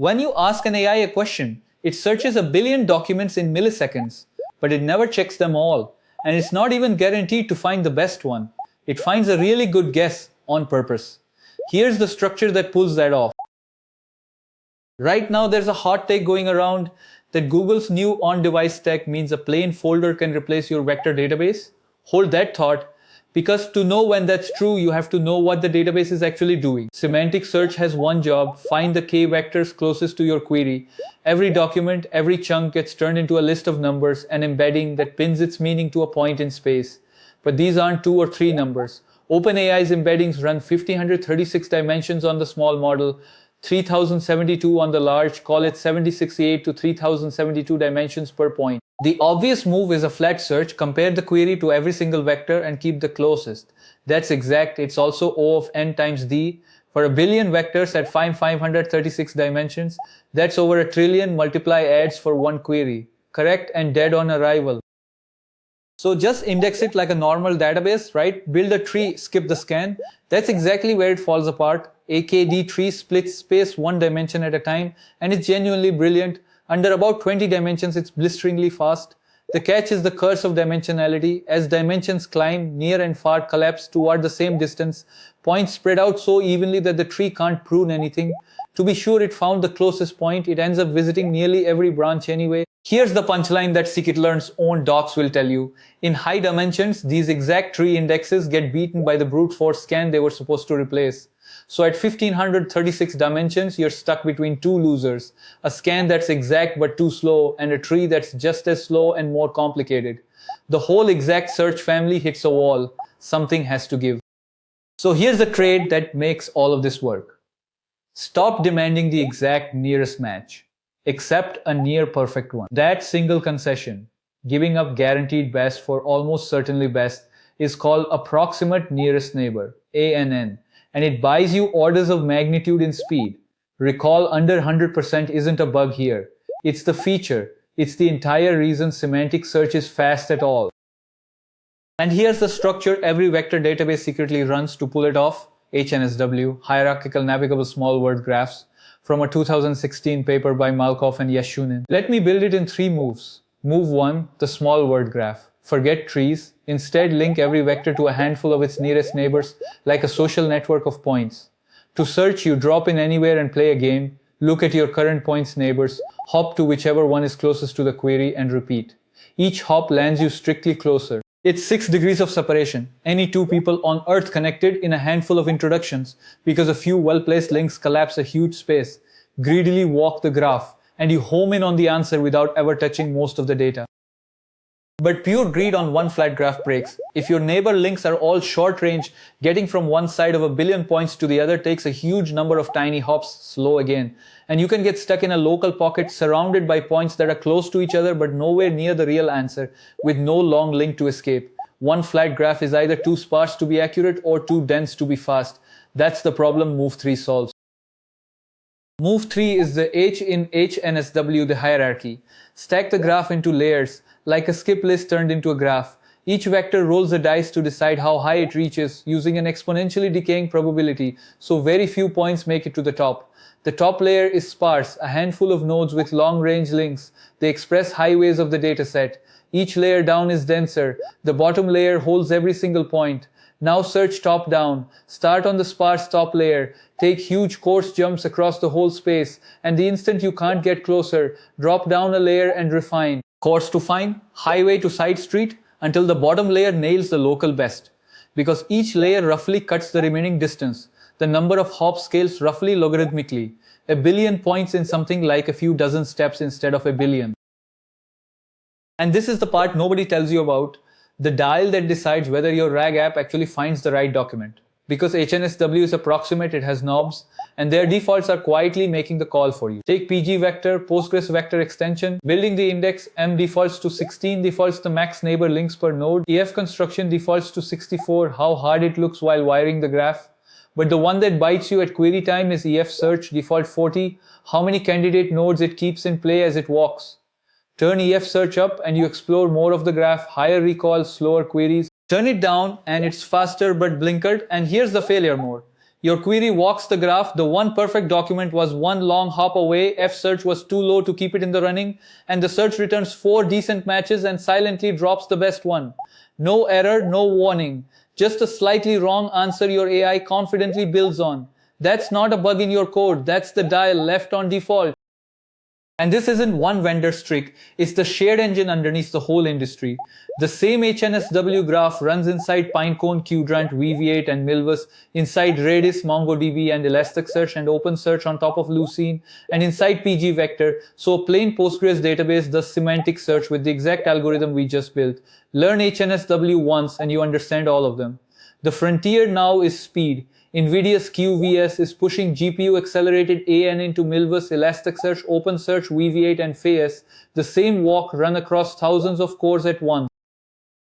When you ask an AI a question, it searches a billion documents in milliseconds, but it never checks them all, and it's not even guaranteed to find the best one. It finds a really good guess on purpose. Here's the structure that pulls that off. Right now, there's a hot take going around that Google's new on-device tech means a plain folder can replace your vector database. Hold that thought, because to know when that's true, you have to know what the database is actually doing. Semantic search has one job: find the k vectors closest to your query. Every document, every chunk gets turned into a list of numbers, an embedding that pins its meaning to a point in space. But these aren't 2 or 3 numbers. OpenAI's embeddings run 1536 dimensions on the small model, 3072 on the large, call it 7068 to 3072 dimensions per point. The obvious move is a flat search: compare the query to every single vector and keep the closest. That's exact. It's also O of n times d. For a billion vectors at 536 dimensions, that's over a trillion. Multiply adds for one query. Correct and dead on arrival. So just index it like a normal database, right? Build a tree, skip the scan. That's exactly where it falls apart. AKD tree splits space 1 dimension at a time, and it's genuinely brilliant. Under about 20 dimensions, it's blisteringly fast. The catch is the curse of dimensionality. As dimensions climb, near and far collapse toward the same distance. Points spread out so evenly that the tree can't prune anything. To be sure it found the closest point, it ends up visiting nearly every branch anyway. Here's the punchline that scikit-learn's own docs will tell you. In high dimensions, these exact tree indexes get beaten by the brute force scan they were supposed to replace. So at 1536 dimensions, you're stuck between two losers: a scan that's exact but too slow, and a tree that's just as slow and more complicated. The whole exact search family hits a wall. Something has to give. So here's the trade that makes all of this work. Stop demanding the exact nearest match. Accept a near perfect one. That single concession, giving up guaranteed best for almost certainly best, is called Approximate Nearest Neighbor, ANN, and it buys you orders of magnitude in speed. Recall, under 100% isn't a bug here. It's the feature. It's the entire reason semantic search is fast at all. And here's the structure every vector database secretly runs to pull it off. HNSW, Hierarchical Navigable Small World Graphs, from a 2016 paper by Malkoff and Yashunin. Let me build it in 3 moves. Move 1, the small word graph. Forget trees. Instead, link every vector to a handful of its nearest neighbors, like a social network of points. To search, you drop in anywhere and play a game. Look at your current points' neighbors, hop to whichever one is closest to the query, and repeat. Each hop lands you strictly closer. It's 6 degrees of separation. Any 2 people on Earth connected in a handful of introductions, because a few well-placed links collapse a huge space. Greedily walk the graph, and you home in on the answer without ever touching most of the data. But pure greed on one flat graph breaks. If your neighbor links are all short range, getting from one side of a billion points to the other takes a huge number of tiny hops, slow again. And you can get stuck in a local pocket surrounded by points that are close to each other but nowhere near the real answer, with no long link to escape. One flat graph is either too sparse to be accurate or too dense to be fast. That's the problem move 3 solves. Move 3 is the H in HNSW, the hierarchy. Stack the graph into layers, like a skip list turned into a graph. Each vector rolls a dice to decide how high it reaches, using an exponentially decaying probability, so very few points make it to the top. The top layer is sparse, a handful of nodes with long-range links. They express highways of the dataset. Each layer down is denser. The bottom layer holds every single point. Now search top-down. Start on the sparse top layer. Take huge coarse jumps across the whole space, and the instant you can't get closer, drop down a layer and refine. Course to fine, highway to side street, until the bottom layer nails the local best. Because each layer roughly cuts the remaining distance, the number of hops scales roughly logarithmically. A billion points in something like a few dozen steps instead of a billion. And this is the part nobody tells you about, the dial that decides whether your RAG app actually finds the right document. Because HNSW is approximate, it has knobs, and their defaults are quietly making the call for you. Take PG vector, Postgres vector extension, building the index, M defaults to 16, defaults the max neighbor links per node, EF construction defaults to 64, how hard it looks while wiring the graph. But the one that bites you at query time is EF search, default 40, how many candidate nodes it keeps in play as it walks. Turn EF search up and you explore more of the graph, higher recall, slower queries. Turn it down and it's faster but blinkered, and here's the failure mode. Your query walks the graph, the one perfect document was one long hop away, F-search was too low to keep it in the running, and the search returns 4 decent matches and silently drops the best one. No error, no warning. Just a slightly wrong answer your AI confidently builds on. That's not a bug in your code, that's the dial left on default. And this isn't one vendor's trick, it's the shared engine underneath the whole industry. The same HNSW graph runs inside Pinecone, Qdrant, VV8 and Milvus, inside Redis, MongoDB and Elasticsearch and OpenSearch on top of Lucene, and inside PG Vector, so a plain Postgres database does semantic search with the exact algorithm we just built. Learn HNSW once and you understand all of them. The frontier now is speed. NVIDIA's QVS is pushing GPU-accelerated AN into Milvus, Elasticsearch, OpenSearch, VV8 and FAS, the same walk run across thousands of cores at once.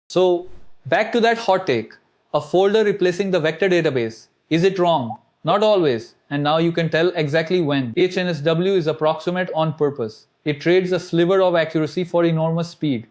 So, back to that hot take. A folder replacing the vector database. Is it wrong? Not always, and now you can tell exactly when. HNSW is approximate on purpose. It trades a sliver of accuracy for enormous speed.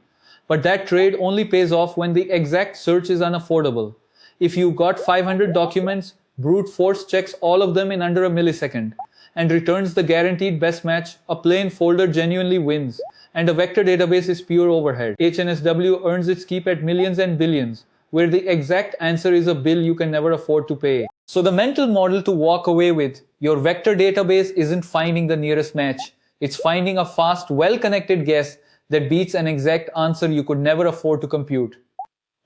But that trade only pays off when the exact search is unaffordable. If you got 500 documents, brute force checks all of them in under a millisecond and returns the guaranteed best match. A plain folder genuinely wins, and a vector database is pure overhead. HNSW earns its keep at millions and billions, where the exact answer is a bill you can never afford to pay. So the mental model to walk away with: your vector database isn't finding the nearest match, it's finding a fast, well-connected guess that beats an exact answer you could never afford to compute.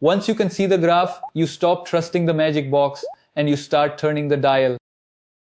Once you can see the graph, you stop trusting the magic box and you start turning the dial.